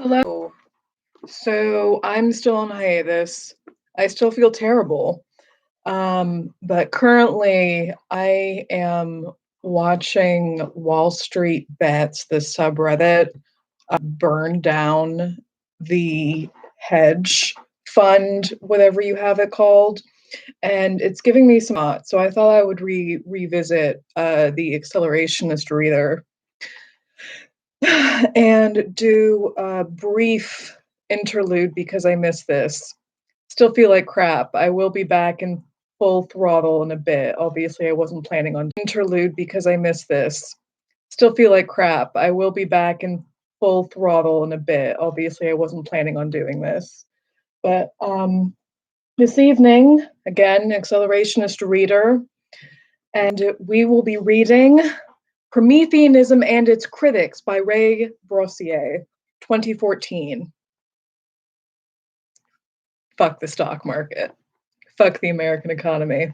Hello. So I'm still on hiatus. I still feel terrible. But currently I am watching Wall Street Bets, the subreddit, burn down the hedge fund, whatever you have it called. And it's giving me some thought. So I thought I would revisit the accelerationist reader and do a brief interlude because I missed this. Still feel like crap. I will be back in full throttle in a bit. Obviously, I wasn't planning on interlude because I missed this. Still feel like crap. I will be back in full throttle in a bit. Obviously, I wasn't planning on doing this. But this evening, again, accelerationist reader, and we will be reading Prometheanism and Its Critics by Ray Brossier, 2014. Fuck the stock market. Fuck the American economy.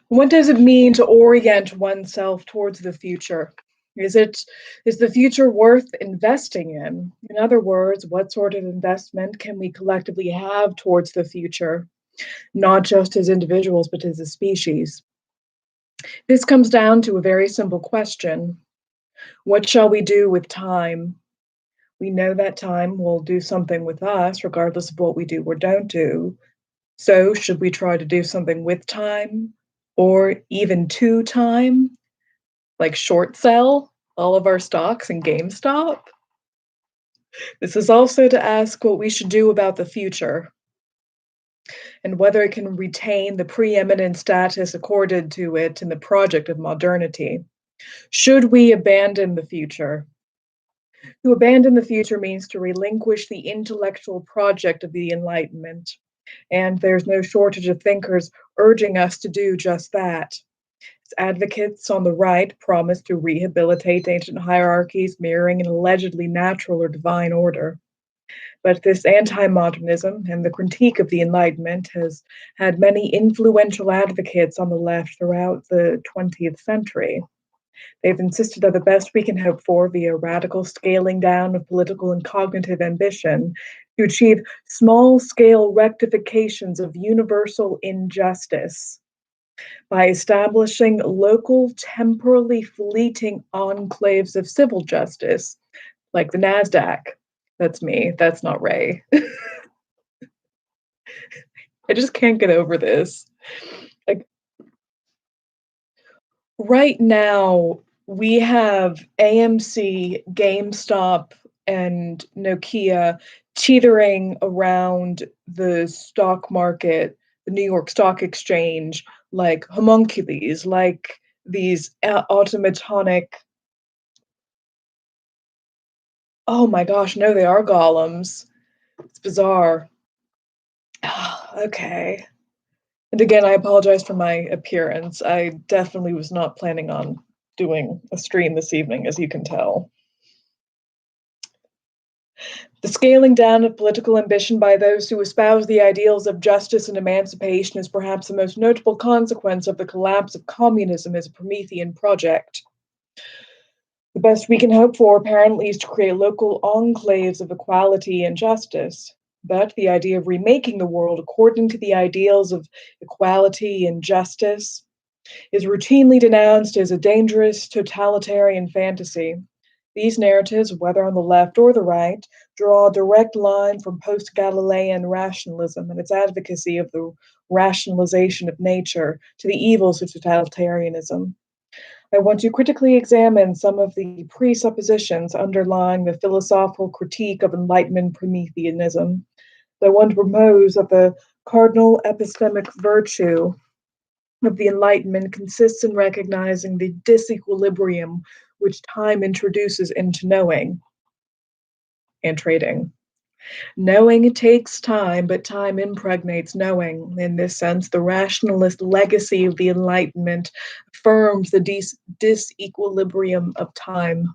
What does it mean to orient oneself towards the future? Is the future worth investing in? In other words, what sort of investment can we collectively have towards the future? Not just as individuals, but as a species. This comes down to a very simple question. What shall we do with time? We know that time will do something with us, regardless of what we do or don't do. So, should we try to do something with time or even to time, like short sell all of our stocks in GameStop? This is also to ask what we should do about the future and whether it can retain the preeminent status accorded to it in the project of modernity. Should we abandon the future? To abandon the future means to relinquish the intellectual project of the Enlightenment, and there's no shortage of thinkers urging us to do just that. Its advocates on the right promise to rehabilitate ancient hierarchies mirroring an allegedly natural or divine order. But this anti-modernism and the critique of the Enlightenment has had many influential advocates on the left throughout the 20th century. They've insisted that the best we can hope for via radical scaling down of political and cognitive ambition to achieve small-scale rectifications of universal injustice by establishing local, temporally fleeting enclaves of civil justice, like the NASDAQ. That's me. That's not Ray. I just can't get over this. Like, right now, we have AMC, GameStop, and Nokia teetering around the stock market, the New York Stock Exchange, like homunculus, like these automatonic. Oh my gosh, no, they are golems. It's bizarre. Okay. And again, I apologize for my appearance. I definitely was not planning on doing a stream this evening, as you can tell. The scaling down of political ambition by those who espouse the ideals of justice and emancipation is perhaps the most notable consequence of the collapse of communism as a Promethean project. The best we can hope for, apparently, is to create local enclaves of equality and justice. But the idea of remaking the world according to the ideals of equality and justice is routinely denounced as a dangerous totalitarian fantasy. These narratives, whether on the left or the right, draw a direct line from post-Galilean rationalism and its advocacy of the rationalization of nature to the evils of totalitarianism. I want to critically examine some of the presuppositions underlying the philosophical critique of Enlightenment Prometheanism. I want to propose that the cardinal epistemic virtue of the Enlightenment consists in recognizing the disequilibrium which time introduces into knowing and trading. Knowing takes time, but time impregnates knowing. In this sense, the rationalist legacy of the Enlightenment affirms the disequilibrium of time.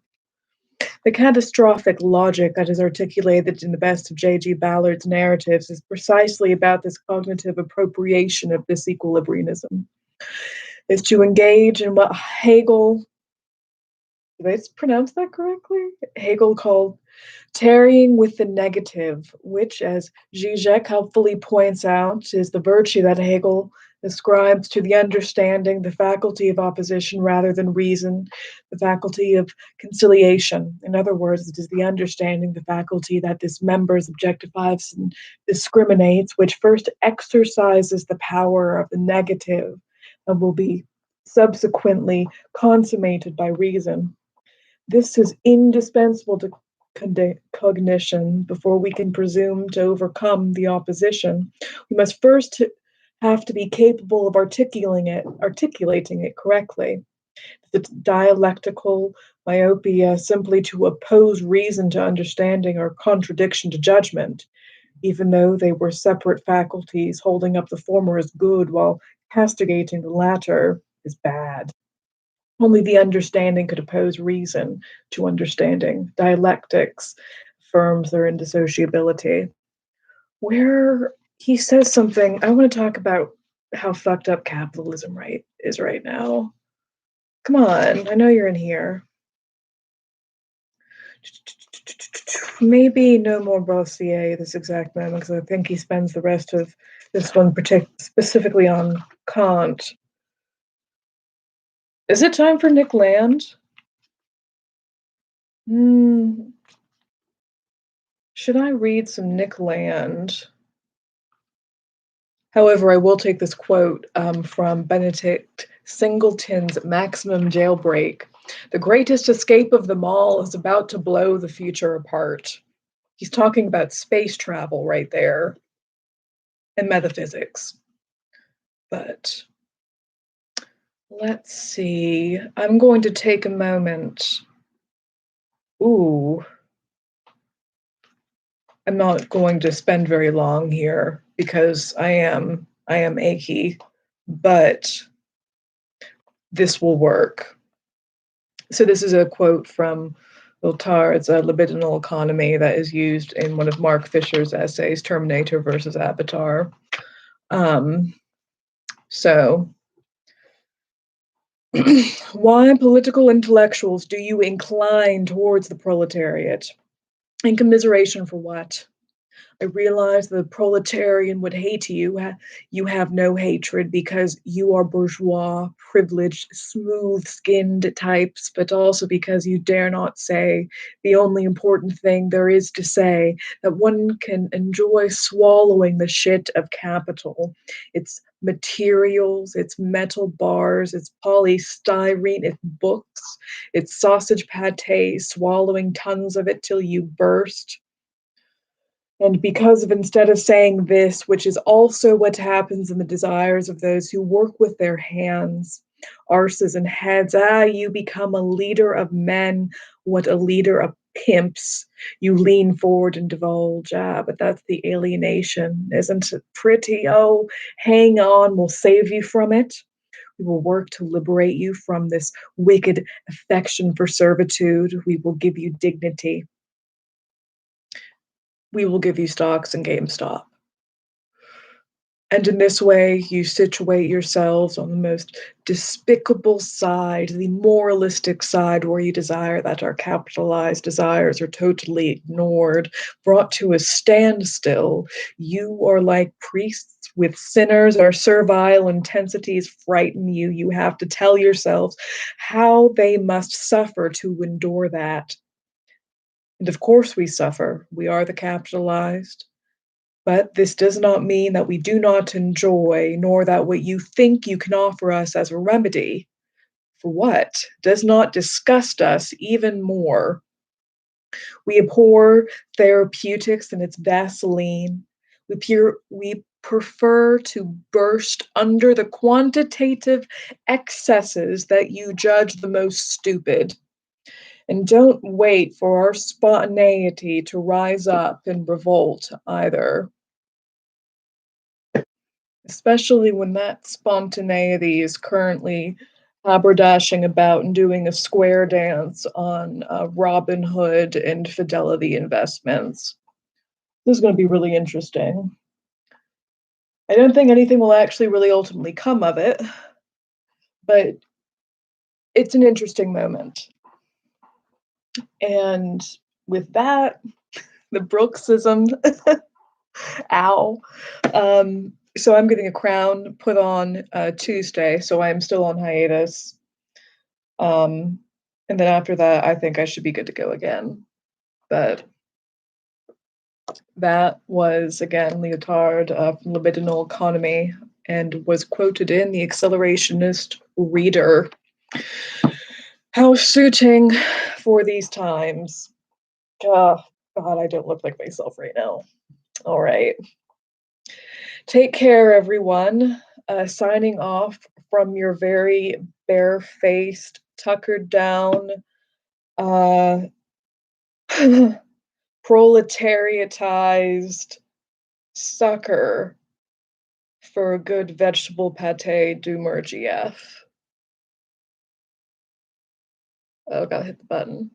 The catastrophic logic that is articulated in the best of J.G. Ballard's narratives is precisely about this cognitive appropriation of disequilibrianism. Is to engage in what Hegel, did I pronounce that correctly? Hegel called Tarrying with the negative, which, as Zizek helpfully points out, is the virtue that Hegel ascribes to the understanding, the faculty of opposition rather than reason, the faculty of conciliation. In other words, it is the understanding, the faculty that dismembers, objectifies, and discriminates, which first exercises the power of the negative and will be subsequently consummated by reason. This is indispensable to cognition before we can presume to overcome the opposition. We must first have to be capable of articulating it correctly. The dialectical myopia simply to oppose reason to understanding or contradiction to judgment, even though they were separate faculties, holding up the former as good while castigating the latter is bad. Only the understanding could oppose reason to understanding. Dialectics affirms their indissociability. Where he says something, I want to talk about how fucked up capitalism is right now. Come on, I know you're in here. Maybe no more Bossier this exact moment, because I think he spends the rest of this one specifically on Kant. Is it time for Nick Land? Should I read some Nick Land? However, I will take this quote from Benedict Singleton's Maximum Jailbreak. The greatest escape of them all is about to blow the future apart. He's talking about space travel right there and metaphysics. But let's see. I'm going to take a moment. Ooh. I'm not going to spend very long here because I am achy, but this will work. So this is a quote from Lyotard's libidinal economy that is used in one of Mark Fisher's essays, Terminator versus Avatar. So why political intellectuals do you incline towards the proletariat? In commiseration for what? I realize the proletarian would hate you. You have no hatred because you are bourgeois, privileged, smooth-skinned types, but also because you dare not say the only important thing there is to say, that one can enjoy swallowing the shit of capital. Its materials, its metal bars, its polystyrene, its books, its sausage pate, swallowing tons of it till you burst. And because of instead of saying this, which is also what happens in the desires of those who work with their hands, arses and heads, you become a leader of men, what a leader of pimps. You lean forward and divulge, but that's the alienation. Isn't it pretty? Oh, hang on, we'll save you from it. We will work to liberate you from this wicked affection for servitude. We will give you dignity. We will give you stocks in GameStop. And in this way, you situate yourselves on the most despicable side, the moralistic side, where you desire that our capitalized desires are totally ignored, brought to a standstill. You are like priests with sinners. Our servile intensities frighten you. You have to tell yourselves how they must suffer to endure that. And of course we suffer. We are the capitalized. But this does not mean that we do not enjoy, nor that what you think you can offer us as a remedy for what does not disgust us even more. We abhor therapeutics and its Vaseline. We prefer to burst under the quantitative excesses that you judge the most stupid. And don't wait for our spontaneity to rise up in revolt either. Especially when that spontaneity is currently haberdashing about and doing a square dance on Robinhood and Fidelity Investments. This is going to be really interesting. I don't think anything will actually really ultimately come of it, but it's an interesting moment. And with that, the Brooksism, ow. So I'm getting a crown put on Tuesday, so I'm still on hiatus. Um, and then after that, I think I should be good to go again. But that was again Leotard from Libidinal Economy and was quoted in the Accelerationist Reader. How suiting for these times. Oh, God, I don't look like myself right now. All right. Take care, everyone. Signing off from your very barefaced, tuckered down, uh, proletariatized sucker for a good vegetable pate du GF. Oh, gotta hit the button.